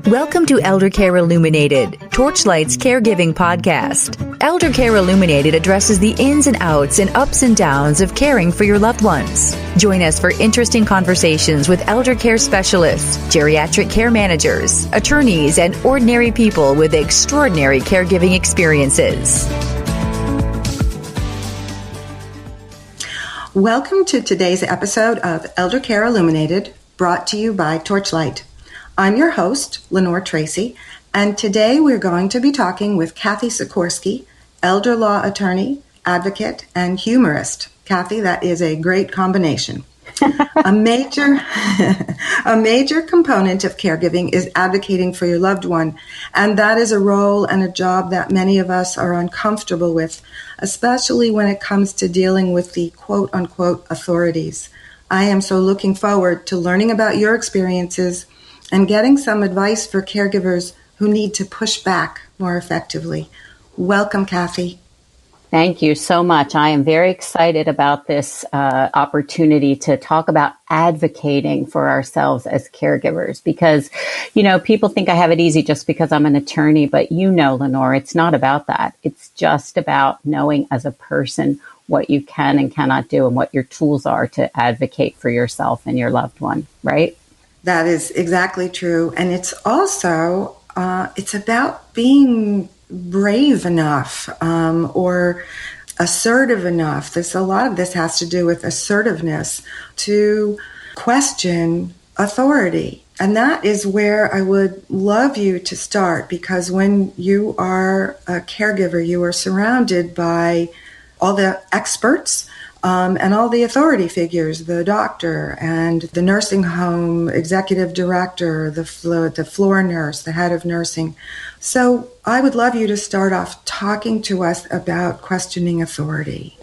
Welcome to Eldercare Illuminated, Torchlight's caregiving podcast. Eldercare Illuminated addresses the ins and outs and ups and downs of caring for your loved ones. Join us for interesting conversations with eldercare specialists, geriatric care managers, attorneys, and ordinary people with extraordinary caregiving experiences. Welcome to today's episode of Eldercare Illuminated, brought to you by Torchlight. I'm your host, Lenore Tracey, and today we're going to be talking with Cathy Sikorski, elder law attorney, advocate, and humorist. Cathy, that is a great combination. A major component of caregiving is advocating for your loved one, and that is a role and a job that many of us are uncomfortable with, especially when it comes to dealing with the quote-unquote authorities. I am so looking forward to learning about your experiences and getting some advice for caregivers who need to push back more effectively. Welcome, Cathy. Thank you so much. I am very excited about this opportunity to talk about advocating for ourselves as caregivers because, people think I have it easy just because I'm an attorney, but Lenore, it's not about that. It's just about knowing as a person what you can and cannot do and what your tools are to advocate for yourself and your loved one, right? That is exactly true. And it's also, it's about being brave enough or assertive enough. A lot of this has to do with assertiveness to question authority. And that is where I would love you to start, because when you are a caregiver, you are surrounded by all the experts and all the authority figures, the doctor and the nursing home executive director, the floor nurse, the head of nursing. So I would love you to start off talking to us about questioning authority.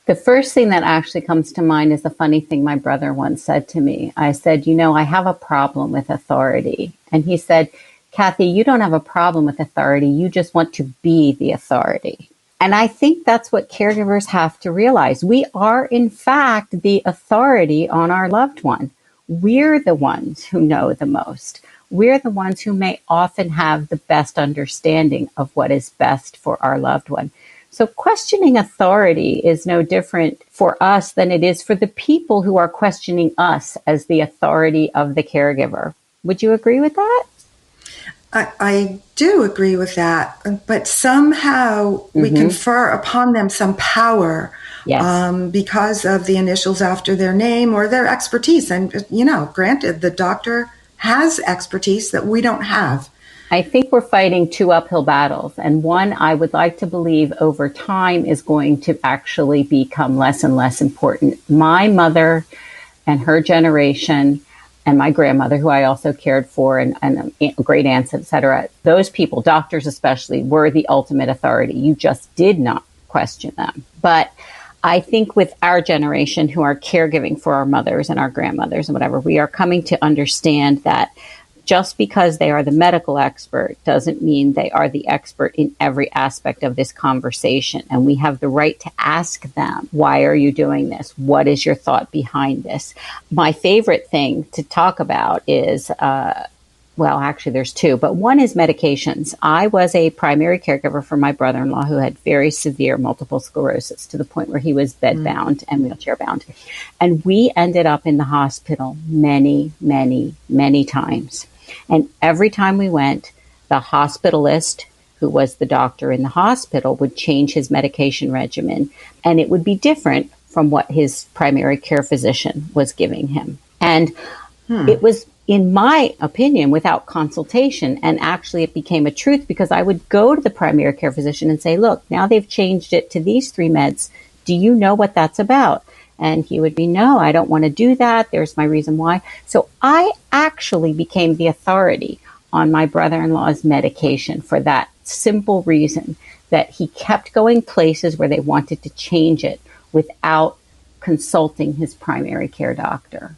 The first thing that actually comes to mind is a funny thing my brother once said to me. I said, I have a problem with authority. And he said, Cathy, you don't have a problem with authority. You just want to be the authority. And I think that's what caregivers have to realize. We are, in fact, the authority on our loved one. We're the ones who know the most. We're the ones who may often have the best understanding of what is best for our loved one. So questioning authority is no different for us than it is for the people who are questioning us as the authority of the caregiver. Would you agree with that? I do agree with that, but somehow we confer upon them some power because of the initials after their name or their expertise. And, granted, the doctor has expertise that we don't have. I think we're fighting two uphill battles, and one I would like to believe over time is going to actually become less and less important. My mother and her generation and my grandmother, who I also cared for, and great aunts, et cetera, those people, doctors especially, were the ultimate authority. You just did not question them. But I think with our generation who are caregiving for our mothers and our grandmothers and whatever, we are coming to understand that just because they are the medical expert doesn't mean they are the expert in every aspect of this conversation. And we have the right to ask them, why are you doing this? What is your thought behind this? My favorite thing to talk about is, actually there's two, but one is medications. I was a primary caregiver for my brother-in-law who had very severe multiple sclerosis to the point where he was bedbound and wheelchair bound. And we ended up in the hospital many, many, many times. And every time we went, the hospitalist, who was the doctor in the hospital, would change his medication regimen, and it would be different from what his primary care physician was giving him. And it was, in my opinion, without consultation. And actually it became a truth because I would go to the primary care physician and say, look, now they've changed it to these 3 meds. Do you know what that's about? And he would be, no, I don't want to do that. There's my reason why. So I actually became the authority on my brother-in-law's medication for that simple reason that he kept going places where they wanted to change it without consulting his primary care doctor.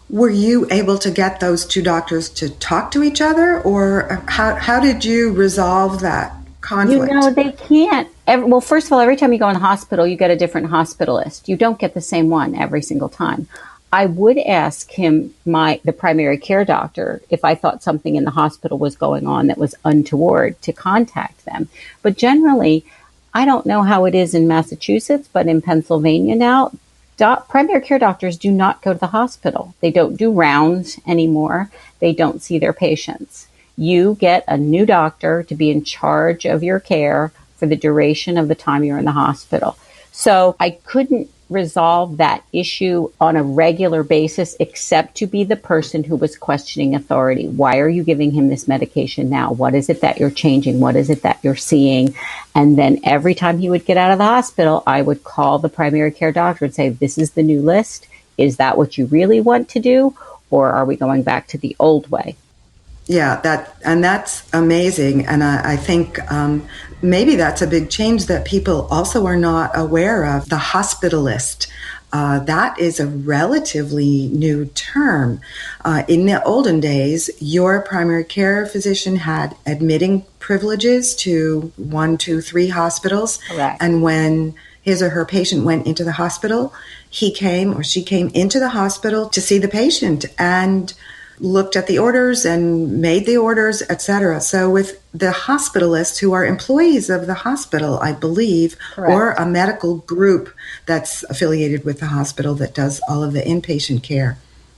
Were you able to get those two doctors to talk to each other, or how did you resolve that conflict? They can't. Well, first of all, every time you go in the hospital, you get a different hospitalist. You don't get the same one every single time. I would ask him, the primary care doctor, if I thought something in the hospital was going on that was untoward, to contact them. But generally, I don't know how it is in Massachusetts, but in Pennsylvania now, primary care doctors do not go to the hospital. They don't do rounds anymore. They don't see their patients. You get a new doctor to be in charge of your care for the duration of the time you're in the hospital. So I couldn't resolve that issue on a regular basis, except to be the person who was questioning authority. Why are you giving him this medication now? What is it that you're changing? What is it that you're seeing? And then every time he would get out of the hospital, I would call the primary care doctor and say, this is the new list. Is that what you really want to do? Or are we going back to the old way? Yeah, that's amazing. And I think maybe that's a big change that people also are not aware of. The hospitalist, that is a relatively new term. In the olden days, your primary care physician had admitting privileges to 1, 2, 3 hospitals. Correct. And when his or her patient went into the hospital, he came or she came into the hospital to see the patient and looked at the orders and made the orders, etc. So with the hospitalists, who are employees of the hospital, I believe, Correct. Or a medical group that's affiliated with the hospital that does all of the inpatient care,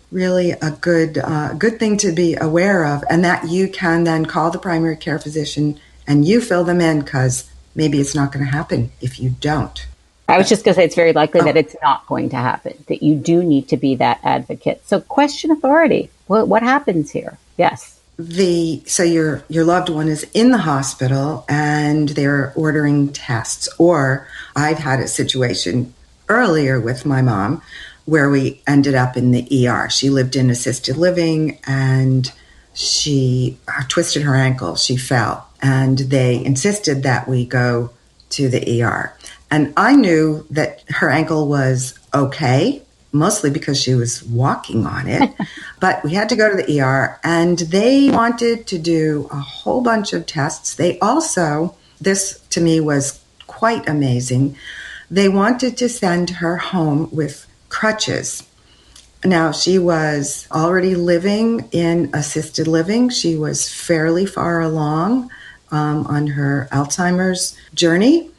really a good thing to be aware of, and that you can then call the primary care physician and you fill them in, because maybe it's not going to happen if you don't. I was just going to say it's very likely that it's not going to happen, that you do need to be that advocate. So question authority. What happens here? Yes. So your loved one is in the hospital and they're ordering tests. Or I've had a situation earlier with my mom where we ended up in the ER. She lived in assisted living and she twisted her ankle. She fell and they insisted that we go to the ER. And I knew that her ankle was okay, mostly because she was walking on it. But we had to go to the ER, and they wanted to do a whole bunch of tests. They also, this to me was quite amazing, they wanted to send her home with crutches. Now, she was already living in assisted living. She was fairly far along on her Alzheimer's journey.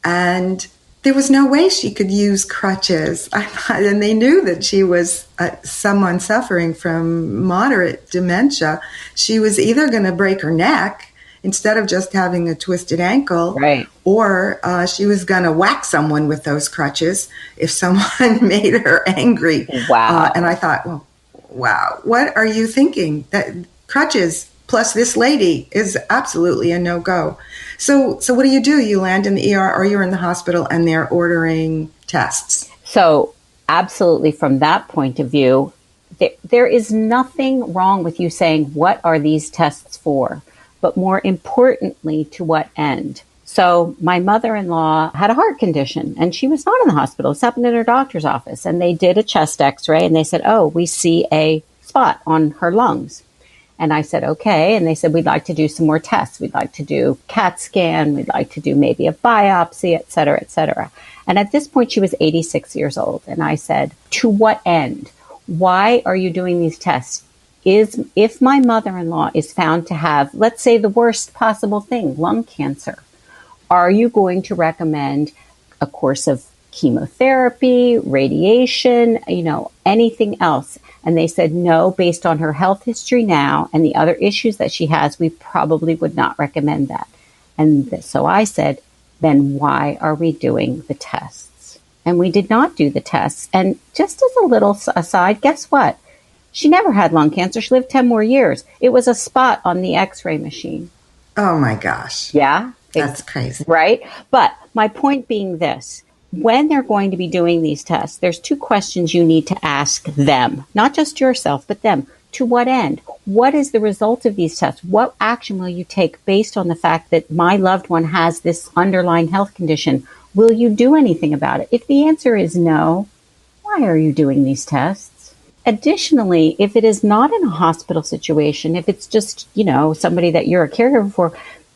And there was no way she could use crutches. And they knew that she was someone suffering from moderate dementia. She was either going to break her neck instead of just having a twisted ankle, right, or she was going to whack someone with those crutches if someone made her angry. Wow. And I thought, well, wow, what are you thinking? That crutches plus this lady is absolutely a no-go. So what do? You land in the ER or you're in the hospital and they're ordering tests. So absolutely, from that point of view, there is nothing wrong with you saying, what are these tests for? But more importantly, to what end? So my mother-in-law had a heart condition and she was not in the hospital. It happened in her doctor's office. And they did a chest x-ray and they said, oh, we see a spot on her lungs. And I said, okay. And they said, we'd like to do some more tests. We'd like to do CAT scan. We'd like to do maybe a biopsy, et cetera, et cetera. And at this point, she was 86 years old. And I said, to what end? Why are you doing these tests? If my mother-in-law is found to have, let's say, the worst possible thing, lung cancer, are you going to recommend a course of chemotherapy, radiation, anything else? And they said, no, based on her health history now and the other issues that she has, we probably would not recommend that. And so I said, then why are we doing the tests? And we did not do the tests. And just as a little aside, guess what? She never had lung cancer. She lived 10 more years. It was a spot on the x-ray machine. Oh my gosh. Yeah. That's crazy. Right? But my point being this. When they're going to be doing these tests, there's 2 questions you need to ask them, not just yourself, but them. To what end? What is the result of these tests? What action will you take based on the fact that my loved one has this underlying health condition? Will you do anything about it? If the answer is no, why are you doing these tests? Additionally, if it is not in a hospital situation, if it's just, somebody that you're a caregiver for,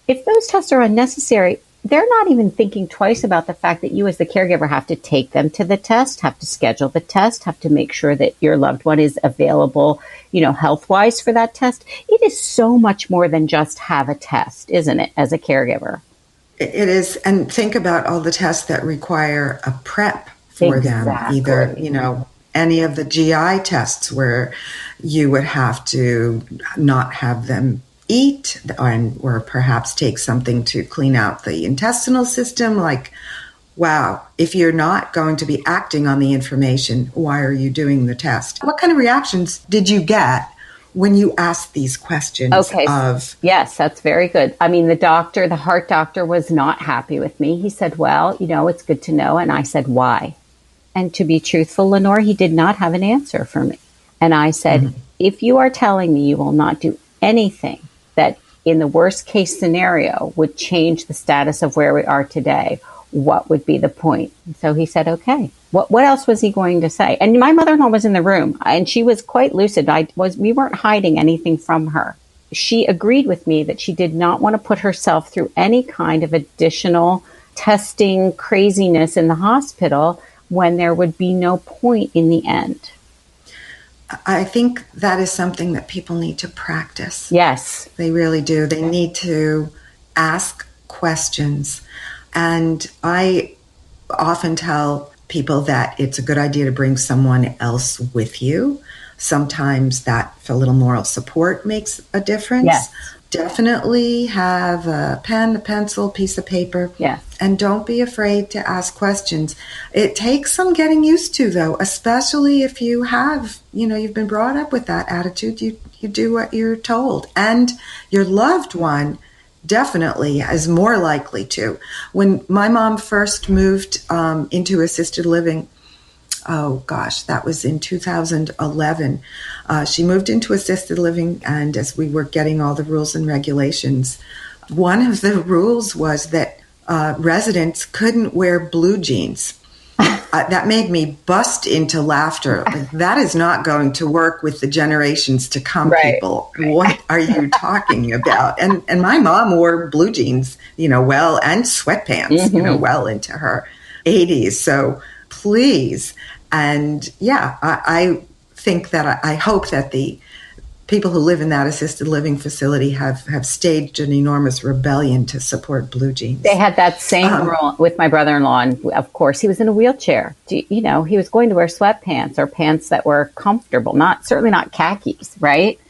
if those tests are unnecessary, they're not even thinking twice about the fact that you as the caregiver have to take them to the test, have to schedule the test, have to make sure that your loved one is available, health-wise for that test. It is so much more than just have a test, isn't it, as a caregiver? It is. And think about all the tests that require a prep for them. Either, any of the GI tests where you would have to not have them eat or perhaps take something to clean out the intestinal system. Like, wow, if you're not going to be acting on the information, why are you doing the test? What kind of reactions did you get when you asked these questions? Okay. Yes, that's very good. I mean, the heart doctor was not happy with me. He said, well, it's good to know. And I said, why? And to be truthful, Lenore, he did not have an answer for me. And I said, if you are telling me you will not do anything that in the worst case scenario would change the status of where we are today, what would be the point? And so he said, okay. What else was he going to say? And my mother-in-law was in the room, and she was quite lucid. We weren't hiding anything from her. She agreed with me that she did not want to put herself through any kind of additional testing craziness in the hospital when there would be no point in the end. I think that is something that people need to practice. Yes. They really do. They need to ask questions. And I often tell people that it's a good idea to bring someone else with you. Sometimes that for a little moral support makes a difference. Yes. Definitely have a pen, a pencil, piece of paper. Yes. And don't be afraid to ask questions. It takes some getting used to, though, especially if you have, you've been brought up with that attitude. You do what you're told. And your loved one definitely is more likely to. When my mom first moved into assisted living, that was in 2011. She moved into assisted living, and as we were getting all the rules and regulations, one of the rules was that residents couldn't wear blue jeans. That made me bust into laughter. Like, that is not going to work with the generations to come, right. People. What are you talking about? And my mom wore blue jeans, and sweatpants, well into her 80s. So please. And I think that I hope that the people who live in that assisted living facility have staged an enormous rebellion to support blue jeans. They had that same rule with my brother-in-law, and of course he was in a wheelchair. He was going to wear sweatpants or pants that were comfortable, certainly not khakis, right?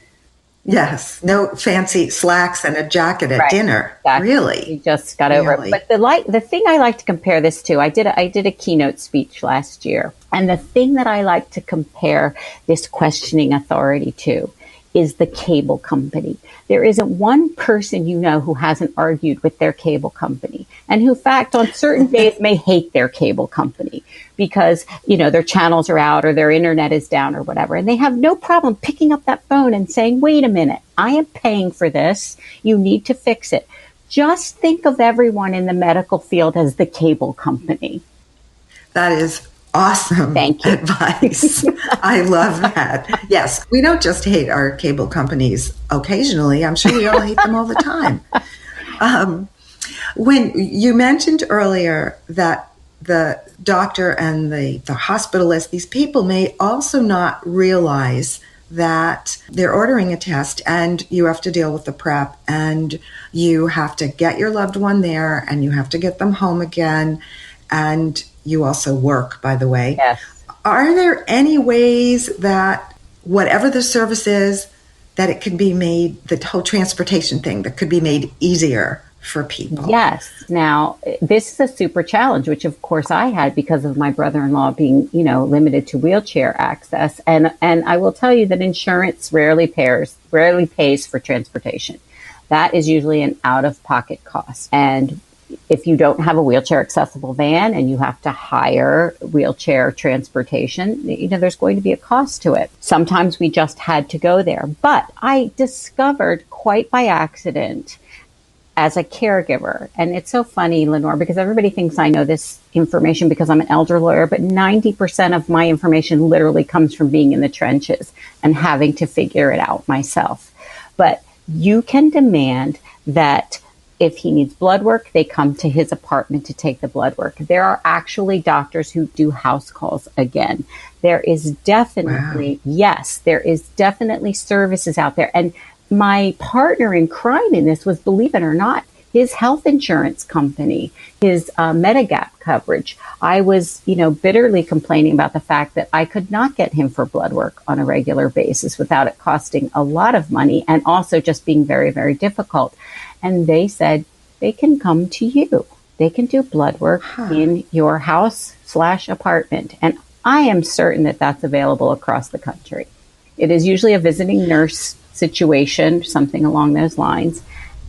Yes, no fancy slacks and a jacket at dinner. Exactly. Really, you just got over it. But the thing I like to compare this to, I did a keynote speech last year, and the thing that I like to compare this questioning authority to is the cable company. There isn't one person who hasn't argued with their cable company, and who, in fact, on certain days may hate their cable company because, their channels are out or their internet is down or whatever. And they have no problem picking up that phone and saying, wait a minute, I am paying for this. You need to fix it. Just think of everyone in the medical field as the cable company. That is awesome. Thank you. Advice. I love that. Yes, we don't just hate our cable companies occasionally. I'm sure we all hate them all the time. When you mentioned earlier that the doctor and the hospitalist, these people may also not realize that they're ordering a test and you have to deal with the prep and you have to get your loved one there and you have to get them home again. And you also work, by the way. Yes. Are there any ways that whatever the service is, that it could be made, the whole transportation thing, that could be made easier for people? Yes. Now, this is a super challenge, which of course I had because of my brother-in-law being, limited to wheelchair access. And I will tell you that insurance rarely pays for transportation. That is usually an out-of-pocket cost. And if you don't have a wheelchair accessible van and you have to hire wheelchair transportation, there's going to be a cost to it. Sometimes we just had to go there. But I discovered quite by accident as a caregiver, and it's so funny, Lenore, because everybody thinks I know this information because I'm an elder lawyer, but 90% of my information literally comes from being in the trenches and having to figure it out myself. But you can demand that If he needs blood work, they come to his apartment to take the blood work. There are actually doctors who do house calls again. There is definitely, yes, there is definitely services out there. And my partner in crime in this was, believe it or not, his health insurance company, his Medigap coverage. I was, bitterly complaining about the fact that I could not get him for blood work on a regular basis without it costing a lot of money and also just being very, very difficult. And they said they can come to you. They can do blood work in your house/apartment. And I am certain that that's available across the country. It is usually a visiting nurse situation, something along those lines.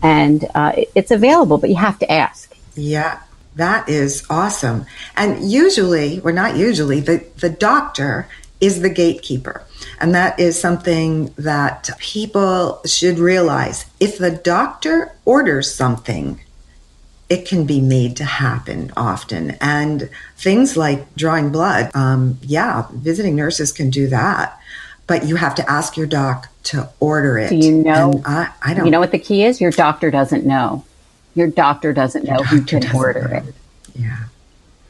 And it's available, but you have to ask. Yeah, that is awesome. And usually, or not usually, the doctor is the gatekeeper. And that is something that people should realize. If the doctor orders something, it can be made to happen often. And things like drawing blood, visiting nurses can do that. But you have to ask your doc to order it. Do you know? I don't. You know what the key is? Your doctor doesn't know. Your doctor doesn't know who can order it. Yeah.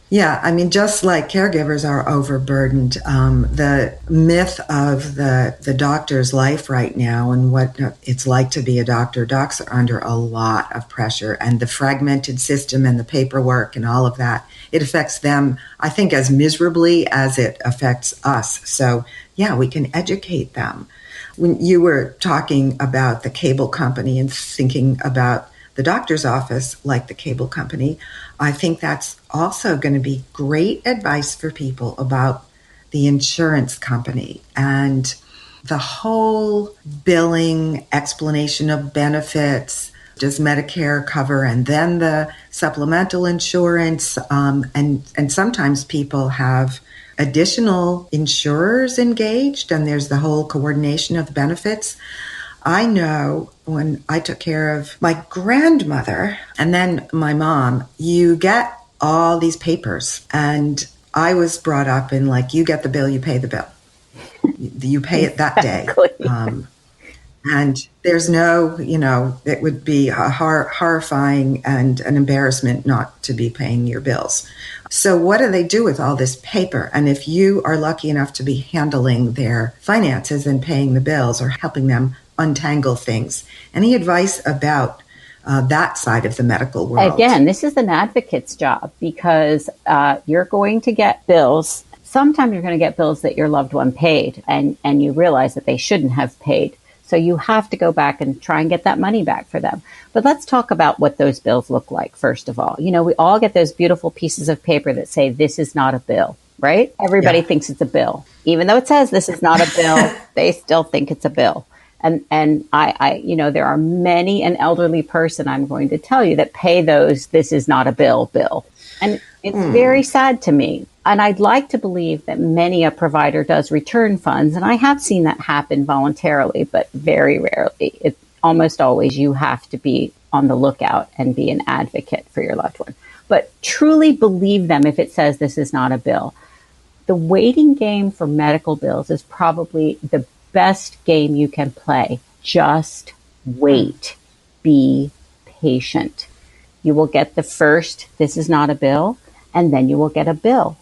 Yeah, I mean, just like caregivers are overburdened, the myth of the doctor's life right now and what it's like to be a doctor, docs are under a lot of pressure, and the fragmented system and the paperwork and all of that, it affects them, I think, as miserably as it affects us. So, yeah, we can educate them. When you were talking about the cable company and thinking about the doctor's office like the cable company, I think that's also going to be great advice for people about the insurance company and the whole billing explanation of benefits. Does Medicare cover, and then the supplemental insurance, and sometimes people have additional insurers engaged, and there's the whole coordination of benefits. I know when I took care of my grandmother and then my mom, you get all these papers, and I was brought up in like, you get the bill, you pay the bill. You pay it that day. And there's no, it would be a horrifying and an embarrassment not to be paying your bills. So what do they do with all this paper? And if you are lucky enough to be handling their finances and paying the bills or helping them untangle things, any advice about that side of the medical world? Again, this is an advocate's job, because you're going to get bills. Sometimes you're going to get bills that your loved one paid, and you realize that they shouldn't have paid. So you have to go back and try and get that money back for them. But let's talk about what those bills look like, first of all. We all get those beautiful pieces of paper that say, this is not a bill, right? Everybody thinks it's a bill. Even though it says this is not a bill, they still think it's a bill. And I there are many an elderly person, I'm going to tell you, that pay those, this is not a bill. And it's very sad to me. And I'd like to believe that many a provider does return funds. And I have seen that happen voluntarily, but very rarely. It's almost always you have to be on the lookout and be an advocate for your loved one. But truly believe them if it says this is not a bill. The waiting game for medical bills is probably the best game you can play. Just wait. Be patient. You will get the first, this is not a bill, and then you will get a bill.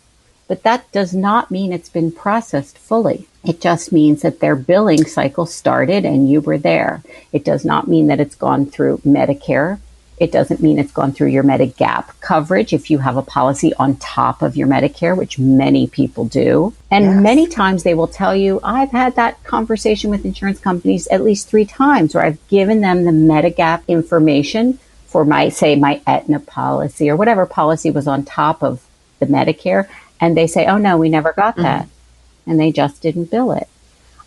But that does not mean it's been processed fully. It just means that their billing cycle started and you were there. It does not mean that it's gone through Medicare. It doesn't mean it's gone through your Medigap coverage if you have a policy on top of your Medicare, which many people do. And many times they will tell you, I've had that conversation with insurance companies at least 3 times where I've given them the Medigap information for my Aetna policy or whatever policy was on top of the Medicare. And they say, oh, no, we never got that. And they just didn't bill it.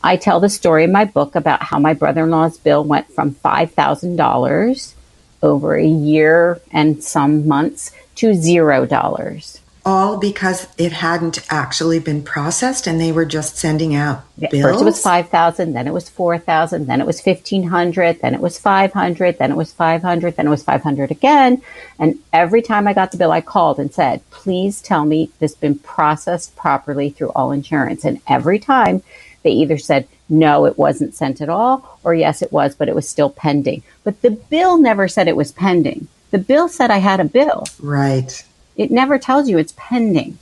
I tell the story in my book about how my brother-in-law's bill went from $5,000 over a year and some months to $0. All because it hadn't actually been processed and they were just sending out bills? First it was $5,000, then it was $4,000, then it was $1,500, then it was $500, then it was $500, then it was $500 again. And every time I got the bill, I called and said, please tell me this has been processed properly through all insurance. And every time they either said, no, it wasn't sent at all, or yes, it was, but it was still pending. But the bill never said it was pending. The bill said I had a bill. Right. It never tells you it's pending.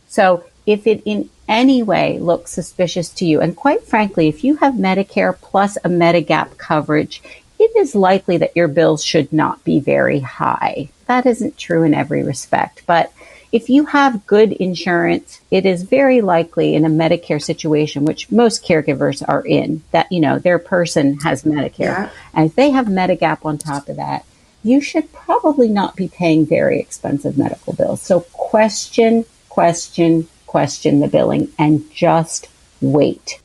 So if it in any way looks suspicious to you, and quite frankly, if you have Medicare plus a Medigap coverage, it is likely that your bills should not be very high. That isn't true in every respect, but if you have good insurance, it is very likely in a Medicare situation, which most caregivers are in, that, their person has Medicare. Yeah. And if they have Medigap on top of that, you should probably not be paying very expensive medical bills. So question the billing and just wait.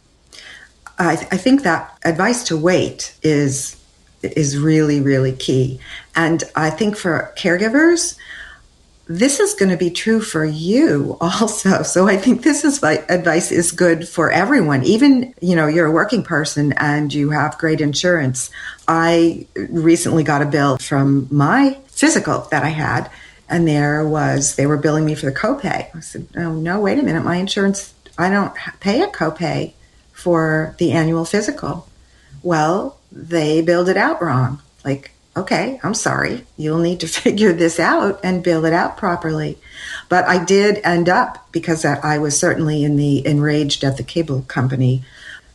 I think that advice to wait is really, really key. And I think for caregivers, this is going to be true for you also. So I think this advice is good for everyone. Even, you're a working person and you have great insurance. I recently got a bill from my physical that I had, and they were billing me for the copay. I said, oh, no, wait a minute. My insurance, I don't pay a copay for the annual physical. Well, they billed it out wrong. Like, okay, I'm sorry. You'll need to figure this out and bill it out properly. But I did end up, because I was certainly in the enraged at the cable company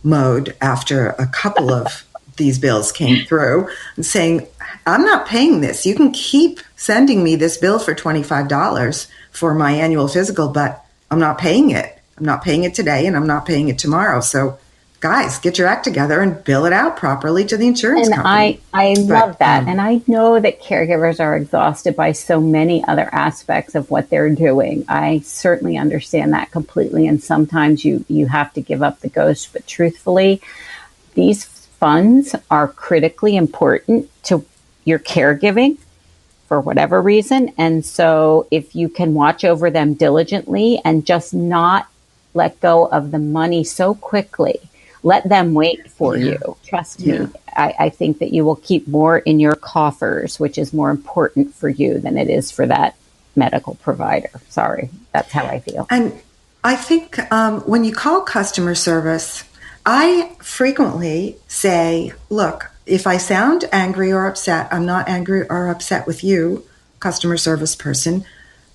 mode after a couple of these bills came through, and saying, I'm not paying this. You can keep sending me this bill for $25 for my annual physical, but I'm not paying it. I'm not paying it today, and I'm not paying it tomorrow. So guys, get your act together and bill it out properly to the insurance company. I love that. And I know that caregivers are exhausted by so many other aspects of what they're doing. I certainly understand that completely. And sometimes you have to give up the ghost. But truthfully, these funds are critically important to your caregiving for whatever reason. And so if you can watch over them diligently and just not let go of the money so quickly, let them wait for you. Trust me. I think that you will keep more in your coffers, which is more important for you than it is for that medical provider. Sorry, that's how I feel. And I think when you call customer service, I frequently say, look, if I sound angry or upset, I'm not angry or upset with you, customer service person.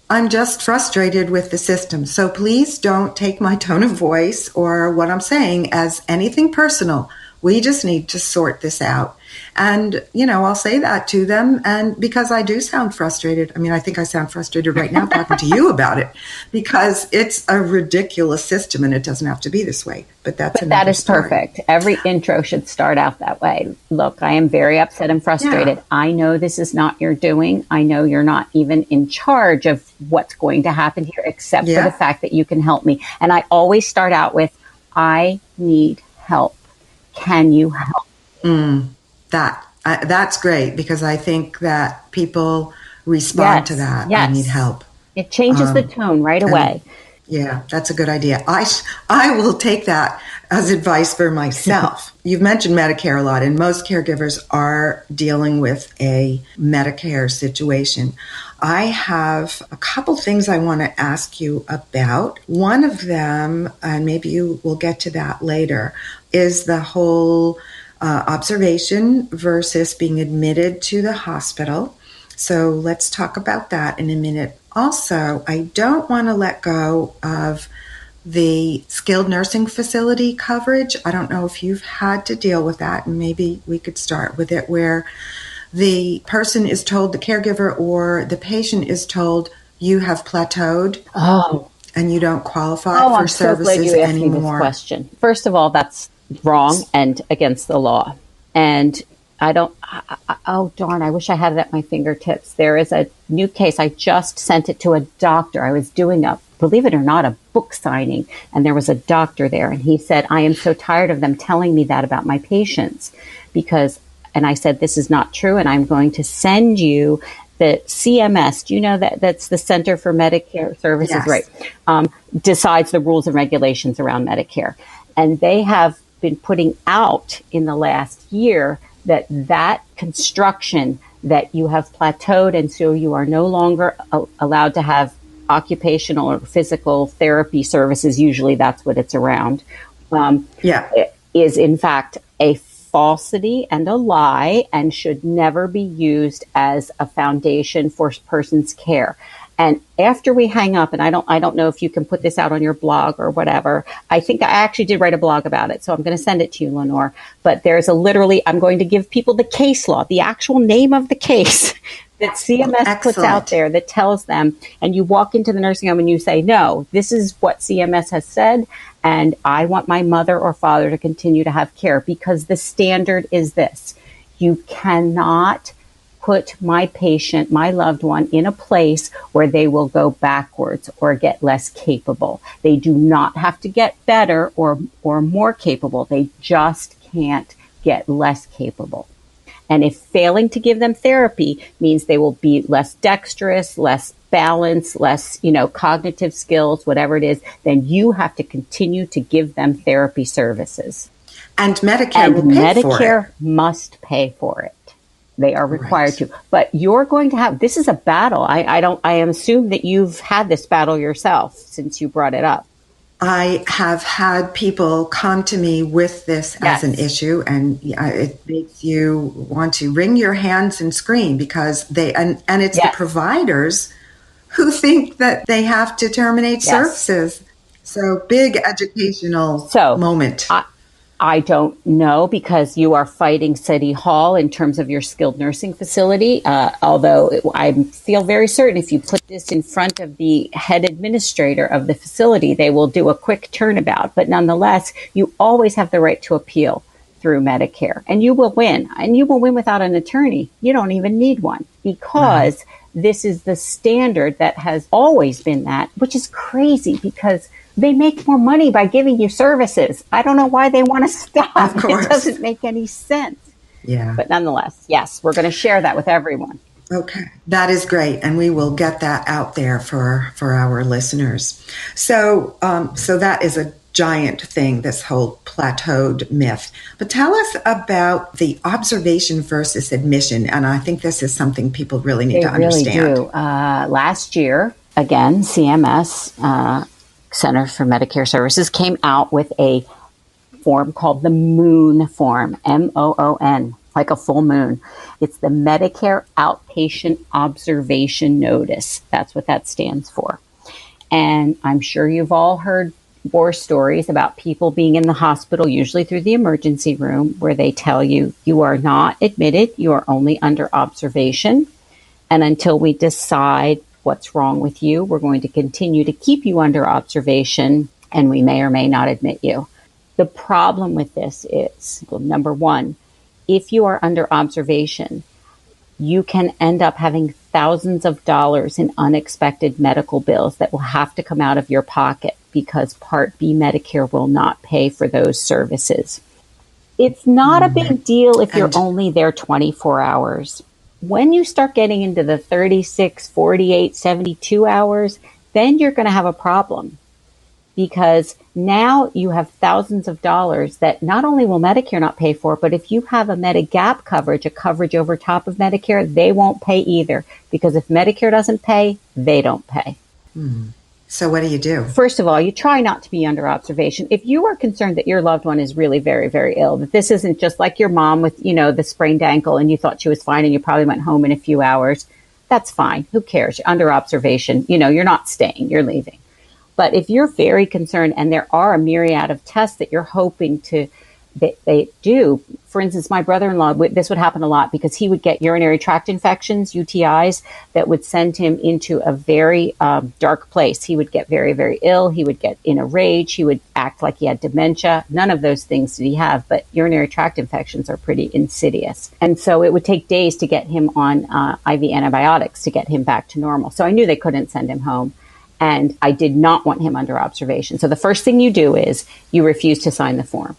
I'm just frustrated with the system. So please don't take my tone of voice or what I'm saying as anything personal. We just need to sort this out. And, I'll say that to them. And because I do sound frustrated, I think I sound frustrated right now talking to you about it, because it's a ridiculous system and it doesn't have to be this way. But that is story. Perfect. Every intro should start out that way. Look, I am very upset and frustrated. Yeah. I know this is not your doing. I know you're not even in charge of what's going to happen here, except for the fact that you can help me. And I always start out with, I need help. Can you help? That's great, because I think that people respond to that. Yes. I need help. It changes the tone right away. Yeah, that's a good idea. I will take that as advice for myself. You've mentioned Medicare a lot, and most caregivers are dealing with a Medicare situation. I have a couple things I want to ask you about. One of them, and maybe you will get to that later, is the whole observation versus being admitted to the hospital. So let's talk about that in a minute. Also, I don't want to let go of the skilled nursing facility coverage. I don't know if you've had to deal with that, and maybe we could start with it, where the person is told, the caregiver or the patient is told, you have plateaued. Oh. And you don't qualify for services anymore. I'm so glad you asked me this question. First of all, that's wrong and against the law. And oh darn, I wish I had it at my fingertips. There is a new case. I just sent it to a doctor. I was doing believe it or not, a book signing. And there was a doctor there. And he said, I am so tired of them telling me that about my patients, and I said, this is not true. And I'm going to send you the CMS. Do you know that's the Center for Medicare Services, yes. Right? Decides the rules and regulations around Medicare. And they have been putting out in the last year that construction that you have plateaued, and so you are no longer allowed to have occupational or physical therapy services. Usually that's what it's around. is in fact a falsity and a lie and should never be used as a foundation for a person's care. And after we hang up, and I don't know if you can put this out on your blog or whatever. I think I actually did write a blog about it, so I'm going to send it to you, Lenore. But there's I'm going to give people the case law, the actual name of the case that CMS puts out there that tells them, and you walk into the nursing home and you say, no, this is what CMS has said, and I want my mother or father to continue to have care because the standard is this. You cannot put my patient, my loved one, in a place where they will go backwards or get less capable. They do not have to get better or more capable. They just can't get less capable. And if failing to give them therapy means they will be less dexterous, less balanced, less, cognitive skills, whatever it is, then you have to continue to give them therapy services. And Medicare will pay for it. Medicare must pay for it. They are required to. But you're going to have, this is a battle. I assume that you've had this battle yourself since you brought it up. I have had people come to me with this as an issue, and it makes you want to wring your hands and scream because and it's the providers who think that they have to terminate services. So big educational moment. I don't know because you are fighting City Hall in terms of your skilled nursing facility, although I feel very certain if you put this in front of the head administrator of the facility, they will do a quick turnabout. But nonetheless, you always have the right to appeal through Medicare, and you will win. And you will win without an attorney. You don't even need one because this is the standard that has always been that, which is crazy because they make more money by giving you services. I don't know why they want to stop. Of course. It doesn't make any sense. Yeah. But nonetheless, yes, we're going to share that with everyone. Okay. That is great. And we will get that out there for our listeners. So that is a giant thing, this whole plateaued myth. But tell us about the observation versus admission. And I think this is something people really need to understand. They really do. Last year, again, CMS, Center for Medicare Services, came out with a form called the MOON form, MOON, like a full moon. It's the Medicare Outpatient Observation Notice. That's what that stands for. And I'm sure you've all heard war stories about people being in the hospital, usually through the emergency room, where they tell you, you are not admitted, you are only under observation. And until we decide what's wrong with you, we're going to continue to keep you under observation, and we may or may not admit you. The problem with this is, well, number one, if you are under observation, you can end up having thousands of dollars in unexpected medical bills that will have to come out of your pocket because Part B Medicare will not pay for those services. It's not a big deal if you're only there 24 hours. When you start getting into the 36, 48, 72 hours, then you're going to have a problem because now you have thousands of dollars that not only will Medicare not pay for, but if you have a Medigap coverage, a coverage over top of Medicare, they won't pay either because if Medicare doesn't pay, they don't pay. So what do you do? First of all, you try not to be under observation. If you are concerned that your loved one is really very, very ill, that this isn't just like your mom with, the sprained ankle and you thought she was fine and you probably went home in a few hours, that's fine. Who cares? You're under observation. You're not staying. You're leaving. But if you're very concerned and there are a myriad of tests that you're hoping they do, for instance, my brother-in-law, this would happen a lot because he would get urinary tract infections, UTIs, that would send him into a very dark place. He would get very, very ill. He would get in a rage. He would act like he had dementia. None of those things did he have, but urinary tract infections are pretty insidious. And so it would take days to get him on IV antibiotics to get him back to normal. So I knew they couldn't send him home. And I did not want him under observation. So the first thing you do is you refuse to sign the form.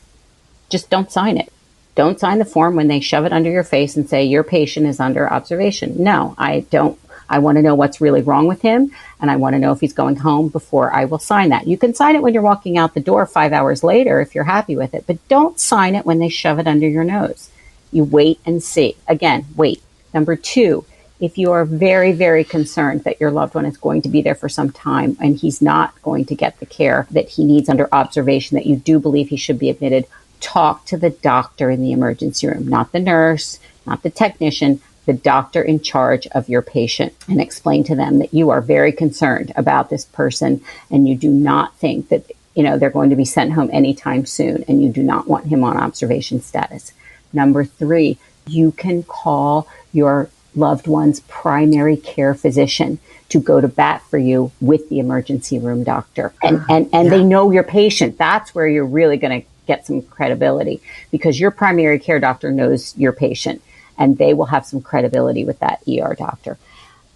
Just don't sign it. Don't sign the form when they shove it under your face and say your patient is under observation. No, I don't. I want to know what's really wrong with him, and I want to know if he's going home before I will sign that. You can sign it when you're walking out the door 5 hours later if you're happy with it, but don't sign it when they shove it under your nose. You wait and see. Again, wait. Number two, if you are very, very concerned that your loved one is going to be there for some time and he's not going to get the care that he needs under observation, that you do believe he should be admitted, talk to the doctor in the emergency room, not the nurse, not the technician, the doctor in charge of your patient, and explain to them that you are very concerned about this person and you do not think that they're going to be sent home anytime soon, and you do not want him on observation status. Number 3, you can call your loved one's primary care physician to go to bat for you with the emergency room doctor. And they know your patient. That's where you're really going to get some credibility, because your primary care doctor knows your patient, and they will have some credibility with that ER doctor.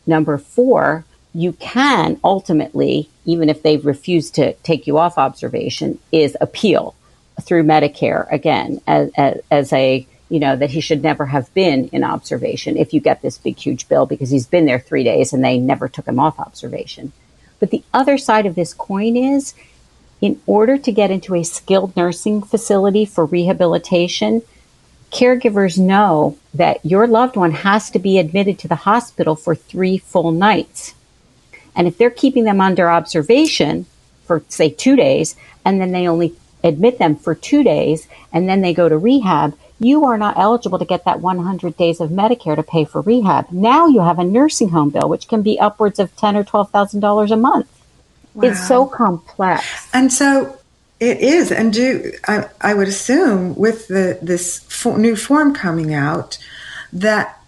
Number 4, you can ultimately, even if they've refused to take you off observation, is appeal through Medicare, again, as a, that he should never have been in observation if you get this big, huge bill because he's been there 3 days and they never took him off observation. But the other side of this coin is, in order to get into a skilled nursing facility for rehabilitation, caregivers know that your loved one has to be admitted to the hospital for 3 full nights. And if they're keeping them under observation for, say, 2 days, and then they only admit them for 2 days, and then they go to rehab, you are not eligible to get that 100 days of Medicare to pay for rehab. Now you have a nursing home bill, which can be upwards of $10,000 or $12,000 a month. Wow. It's so complex. And so it is. And I would assume with this new form coming out that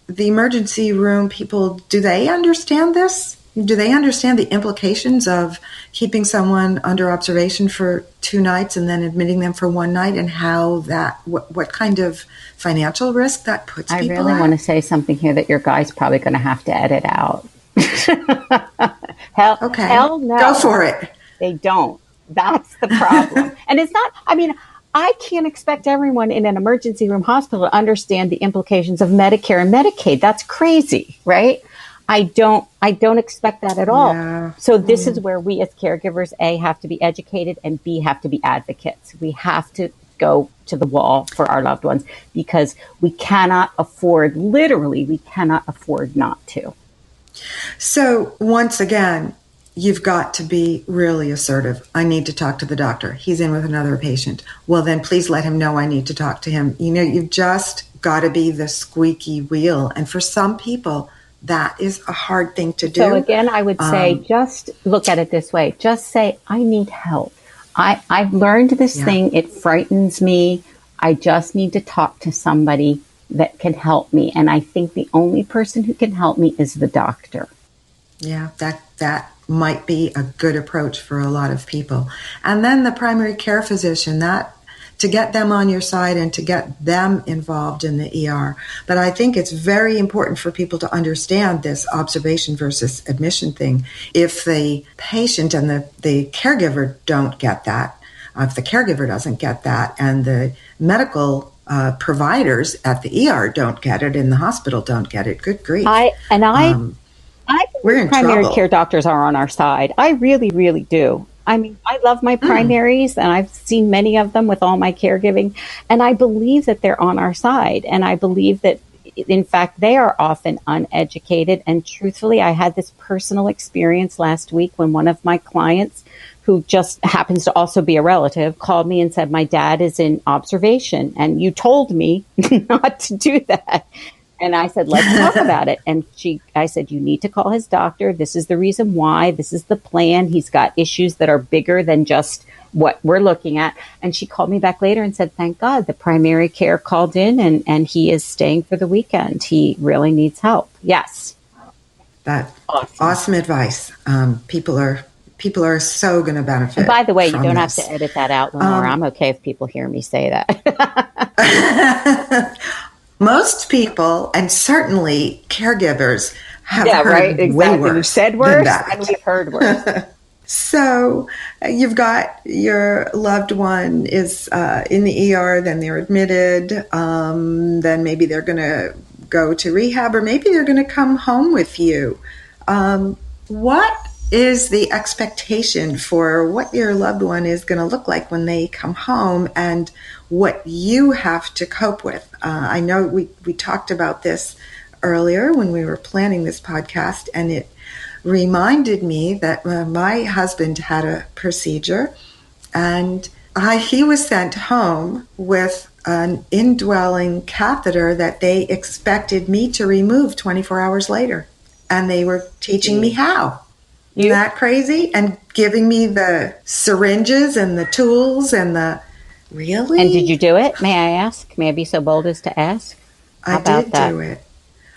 the emergency room people, do they understand this? Do they understand the implications of keeping someone under observation for 2 nights and then admitting them for 1 night, and how what kind of financial risk that puts people I really at? want to say something here that your guy's probably going to have to edit out. Hell no. Go for it. They don't. That's the problem. And it's not, I can't expect everyone in an emergency room hospital to understand the implications of Medicare and Medicaid. That's crazy, right? I don't expect that at all. Yeah. So this is where we as caregivers, A, have to be educated, and B, have to be advocates. We have to go to the wall for our loved ones, because we cannot afford not to. So once again, you've got to be really assertive. I need to talk to the doctor. He's in with another patient. Well, then please let him know I need to talk to him. You've just got to be the squeaky wheel. And for some people, that is a hard thing to do. So again, I would say, just look at it this way. Just say, I need help. I've learned this thing. It frightens me. I just need to talk to somebody that can help me. And I think the only person who can help me is the doctor. Yeah, that might be a good approach for a lot of people. And then the primary care physician, that to get them on your side and to get them involved in the ER. But I think it's very important for people to understand this observation versus admission thing. If the patient and the caregiver don't get that, if the caregiver doesn't get that, and the medical providers at the ER don't get it and the hospital don't get it, good grief. I think primary care doctors are on our side. I really, really do. I love my primaries, and I've seen many of them with all my caregiving, and I believe that they're on our side. And I believe that, in fact, they are often uneducated. And truthfully, I had this personal experience last week when one of my clients, who just happens to also be a relative, called me and said, my dad is in observation, and you told me not to do that. And I said, let's talk about it. And I said, you need to call his doctor. This is the reason why. This is the plan. He's got issues that are bigger than just what we're looking at. And she called me back later and said, thank God the primary care called in and he is staying for the weekend. He really needs help. Yes. That's awesome advice. People are so going to benefit. And by the way, you don't this. Have to edit that out, Lenore. I'm okay if people hear me say that. Most people, and certainly caregivers, have heard right, exactly. way worse. We've said worse, and we've heard worse. So you've got your loved one is in the ER, then they're admitted, then maybe they're going to go to rehab, or maybe they're going to come home with you. What is the expectation for what your loved one is going to look like when they come home, and what you have to cope with? I know we talked about this earlier when we were planning this podcast, and it reminded me that my husband had a procedure, and he was sent home with an indwelling catheter that they expected me to remove 24 hours later. And they were teaching me how. Isn't that crazy? And giving me the syringes and the tools and the... Really? And did you do it? May I ask? May I be so bold as to ask? I did do it.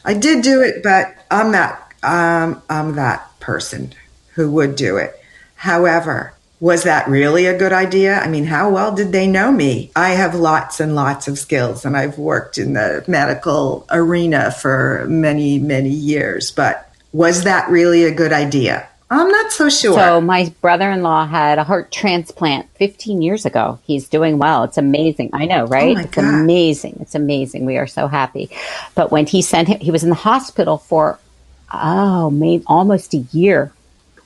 I did do it, but I'm that person who would do it. However, was that really a good idea? I mean, how well did they know me? I have lots and lots of skills, and I've worked in the medical arena for many, many years. But was that really a good idea? I'm not so sure. So my brother-in-law had a heart transplant 15 years ago. He's doing well. It's amazing. I know, right? Oh my It's God. amazing. It's amazing. We are so happy. But when he was in the hospital for, maybe almost a year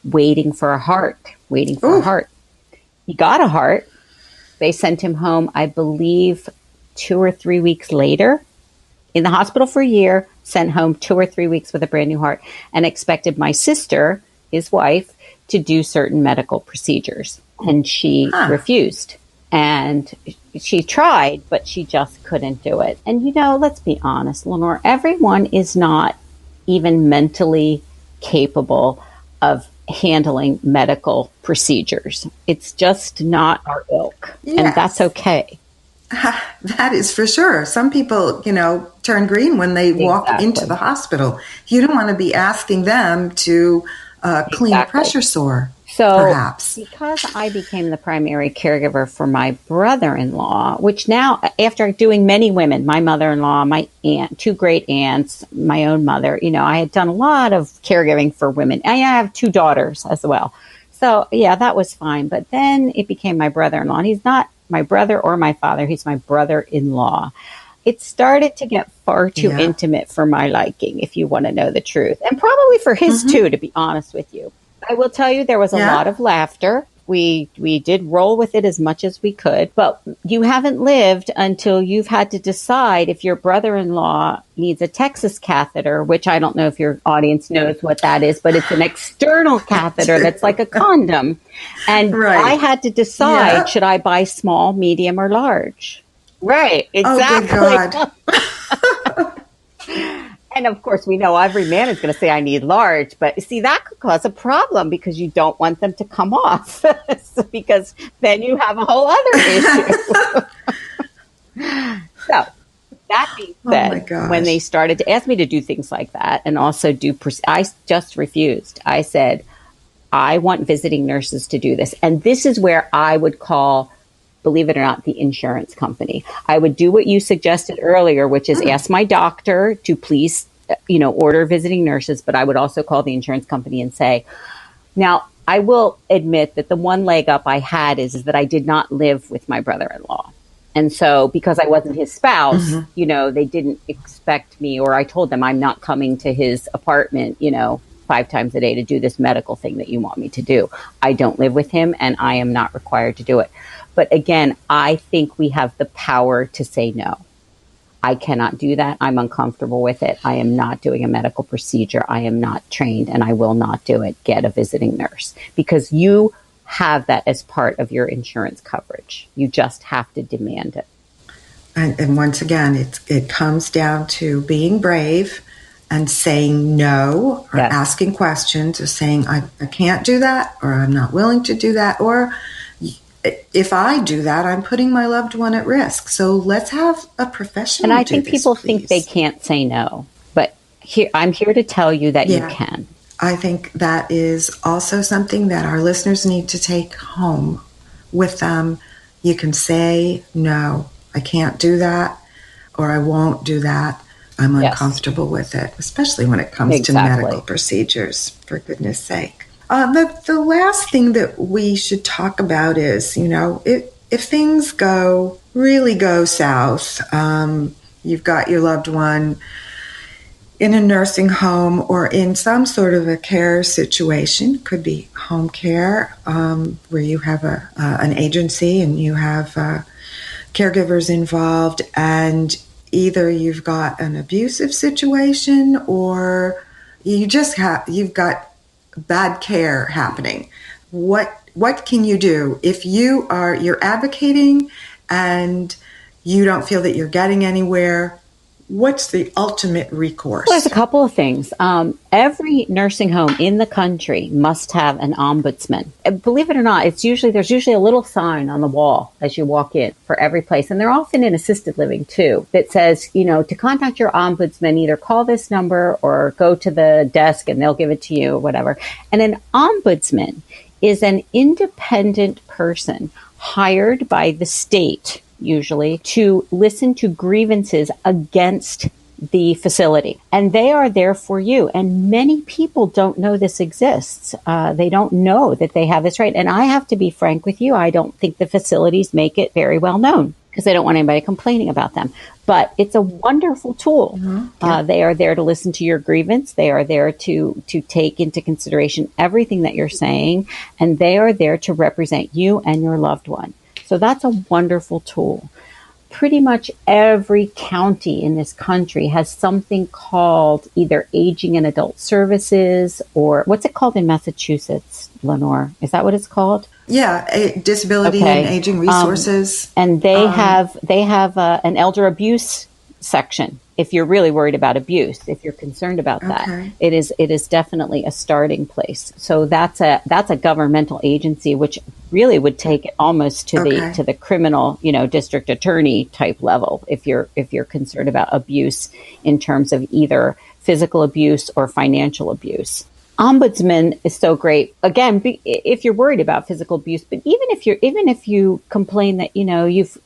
waiting for a heart. He got a heart. They sent him home, I believe, 2 or 3 weeks later. In the hospital for a year, sent home 2 or 3 weeks with a brand new heart, and expected my sister, his wife, to do certain medical procedures. And she refused. And she tried, but she just couldn't do it. And, let's be honest, Lenore, everyone is not even mentally capable of handling medical procedures. It's just not our ilk. Yes. And that's okay. That is for sure. Some people, turn green when they walk into the hospital. You don't want to be asking them to clean a pressure sore, perhaps. Because I became the primary caregiver for my brother-in-law, which now, after doing many women, my mother-in-law, my aunt, 2 great aunts, my own mother, I had done a lot of caregiving for women. I have 2 daughters as well. So, yeah, that was fine. But then it became my brother-in-law. And he's not my brother or my father. He's my brother-in-law. It started to get far too intimate for my liking, if you want to know the truth. And probably for his too, to be honest with you. I will tell you, there was a lot of laughter. We did roll with it as much as we could. But you haven't lived until you've had to decide if your brother-in-law needs a Texas catheter, which I don't know if your audience knows what that is, but it's an external catheter that's like a condom. And I had to decide, should I buy small, medium, or large? Right, exactly. Oh, good God. And of course, we know every man is going to say, I need large. But see, that could cause a problem because you don't want them to come off. Because then you have a whole other issue. So, that being said, when they started to ask me to do things like that and also I just refused. I said, I want visiting nurses to do this. And this is where I would call, believe it or not, the insurance company. I would do what you suggested earlier, which is ask my doctor to please, order visiting nurses. But I would also call the insurance company and say, now, I will admit that the one leg up I had is that I did not live with my brother-in-law. And so because I wasn't his spouse, they didn't expect me, or I told them I'm not coming to his apartment, 5 times a day to do this medical thing that you want me to do. I don't live with him and I am not required to do it. But again, I think we have the power to say no. I cannot do that. I'm uncomfortable with it. I am not doing a medical procedure. I am not trained and I will not do it. Get a visiting nurse, because you have that as part of your insurance coverage. You just have to demand it. And once again, it comes down to being brave and saying no, or asking questions, or saying, I can't do that, or I'm not willing to do that, or if I do that, I'm putting my loved one at risk. So let's have a professional. And I think people think they can't say no, but I'm here to tell you that you can. I think that is also something that our listeners need to take home with them. You can say, no, I can't do that, or I won't do that. I'm uncomfortable with it, especially when it comes to medical procedures, for goodness sake. The last thing that we should talk about is, if things really go south, you've got your loved one in a nursing home or in some sort of a care situation, could be home care, where you have an agency and you have caregivers involved, and either you've got an abusive situation or you've got bad care happening. What what can you do if you're advocating and you don't feel that you're getting anywhere? What's the ultimate recourse? Well, there's a couple of things. Every nursing home in the country must have an ombudsman. Believe it or not, there's usually a little sign on the wall as you walk in for every place. And they're often in assisted living too, that says, to contact your ombudsman, either call this number or go to the desk and they'll give it to you or whatever. And an ombudsman is an independent person hired by the state, usually, to listen to grievances against the facility. And they are there for you. And many people don't know this exists. They don't know that they have this right. And I have to be frank with you, I don't think the facilities make it very well known because they don't want anybody complaining about them. But it's a wonderful tool. Mm-hmm. Yeah. They are there to listen to your grievance. They are there to take into consideration everything that you're saying. And they are there to represent you and your loved one. So that's a wonderful tool. Pretty much every county in this country has something called either Aging and Adult Services, or what's it called in Massachusetts, Lenore? Is that what it's called? Yeah, Disability and Aging Resources. And they have an elder abuse section. If you're really worried about abuse, if you're concerned about that, it is definitely a starting place. So that's a governmental agency, which really would take it almost to the criminal, district attorney type level. If you're concerned about abuse in terms of either physical abuse or financial abuse. Ombudsman is so great. Again, if you're worried about physical abuse, but even if you complain that you've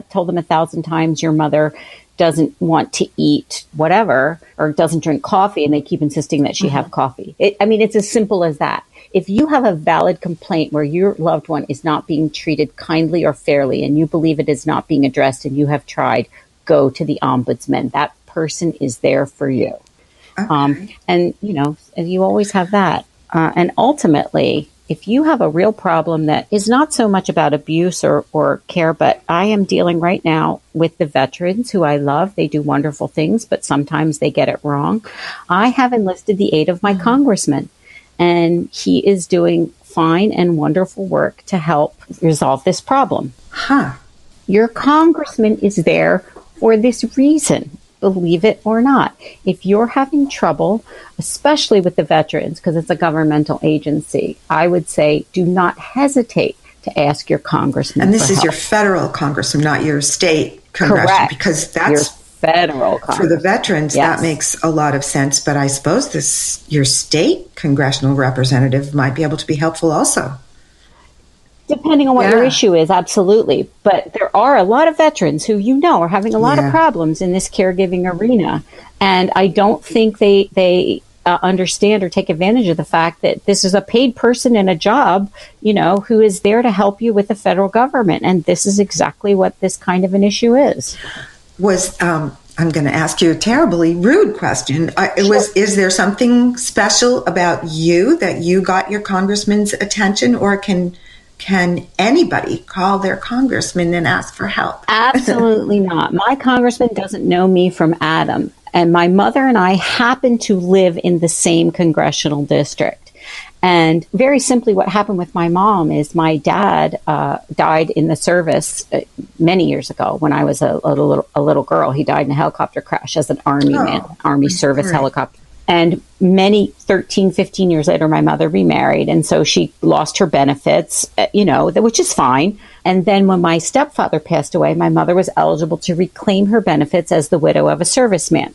told them 1,000 times your mother doesn't want to eat whatever or doesn't drink coffee and they keep insisting that she have coffee. It's as simple as that. If you have a valid complaint where your loved one is not being treated kindly or fairly and you believe it is not being addressed and you have tried, go to the ombudsman. That person is there for you. Okay. And you always have that. And ultimately, if you have a real problem that is not so much about abuse or care, but I am dealing right now with the veterans who I love. They do wonderful things, but sometimes they get it wrong. I have enlisted the aid of my congressman, and he is doing fine and wonderful work to help resolve this problem. Your congressman is there for this reason. Believe it or not. If you're having trouble, especially with the veterans, because it's a governmental agency, I would say do not hesitate to ask your congressman. And this is help. Your federal congressman, not your state congressional. Correct. Because that's your federal congressman. For the veterans, yes. That makes a lot of sense. But I suppose your state congressional representative might be able to be helpful also. Depending on what your issue is, absolutely. But there are a lot of veterans who are having a lot of problems in this caregiving arena. And I don't think they understand or take advantage of the fact that this is a paid person in a job, who is there to help you with the federal government. And this is exactly what this kind of an issue is. I'm going to ask you a terribly rude question. Is there something special about you that you got your congressman's attention, or can anybody call their congressman and ask for help? Absolutely not. My congressman doesn't know me from Adam. And my mother and I happen to live in the same congressional district. And very simply, what happened with my mom is my dad died in the service many years ago when I was a little girl. He died in a helicopter crash as an Army service helicopter. And 13, 15 years later, my mother remarried. And so she lost her benefits, which is fine. And then when my stepfather passed away, my mother was eligible to reclaim her benefits as the widow of a serviceman.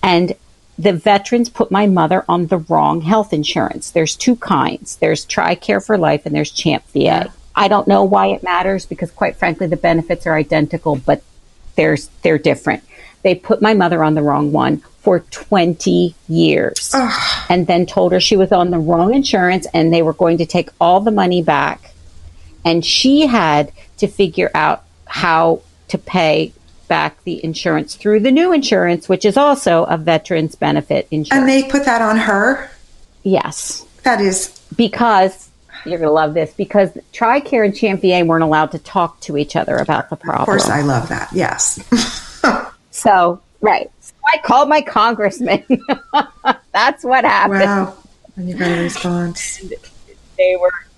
And the veterans put my mother on the wrong health insurance. There's two kinds. There's TRICARE for Life and there's CHAMP VA. Yeah. I don't know why it matters because, quite frankly, the benefits are identical, but they're different. They put my mother on the wrong one for 20 years and then told her she was on the wrong insurance and they were going to take all the money back. And she had to figure out how to pay back the insurance through the new insurance, which is also a veterans benefit insurance. And they put that on her? Yes. That is... Because... You're going to love this, because TRICARE and CHAMP VA weren't allowed to talk to each other about the problem. Of course, I love that. Yes. So, right. So I called my congressman. That's what happened. Wow. And you got a response.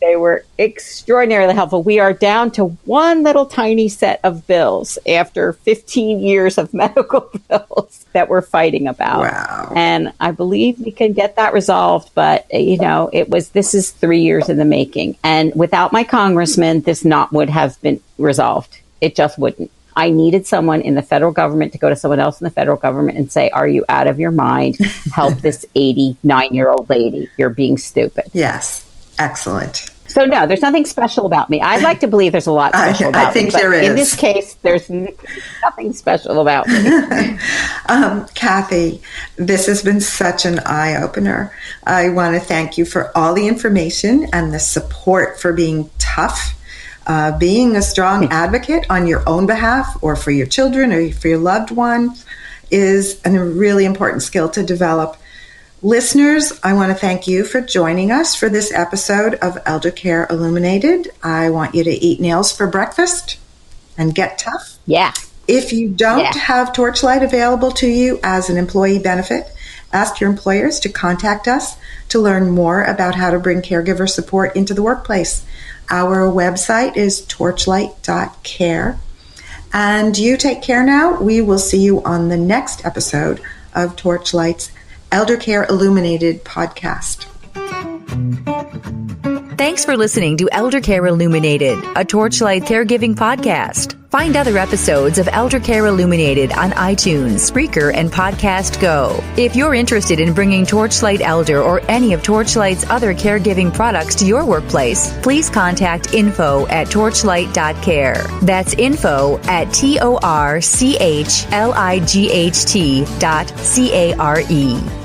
They were extraordinarily helpful. We are down to one little tiny set of bills after 15 years of medical bills that we're fighting about. Wow. And I believe we can get that resolved. But, this is 3 years in the making. And without my congressman, this would have been resolved. It just wouldn't. I needed someone in the federal government to go to someone else in the federal government and say, are you out of your mind? Help this 89-year-old lady. You're being stupid. Yes. Excellent. So no, there's nothing special about me. I'd like to believe there's a lot special about me. I think there is. In this case, there's nothing special about me. Cathy, this has been such an eye-opener. I want to thank you for all the information and the support for being tough, being a strong advocate on your own behalf or for your children or for your loved ones is a really important skill to develop. Listeners, I want to thank you for joining us for this episode of Eldercare Illuminated. I want you to eat nails for breakfast and get tough. Yeah. If you don't have Torchlight available to you as an employee benefit, ask your employers to contact us to learn more about how to bring caregiver support into the workplace. Our website is torchlight.care. And you take care now. We will see you on the next episode of Torchlight's Eldercare Illuminated podcast. Thanks for listening to Eldercare Illuminated, a Torchlight caregiving podcast. Find other episodes of Eldercare Illuminated on iTunes, Spreaker, and Podcast Go. If you're interested in bringing Torchlight Elder or any of Torchlight's other caregiving products to your workplace, please contact info@torchlight.care. That's info@torchlight.care.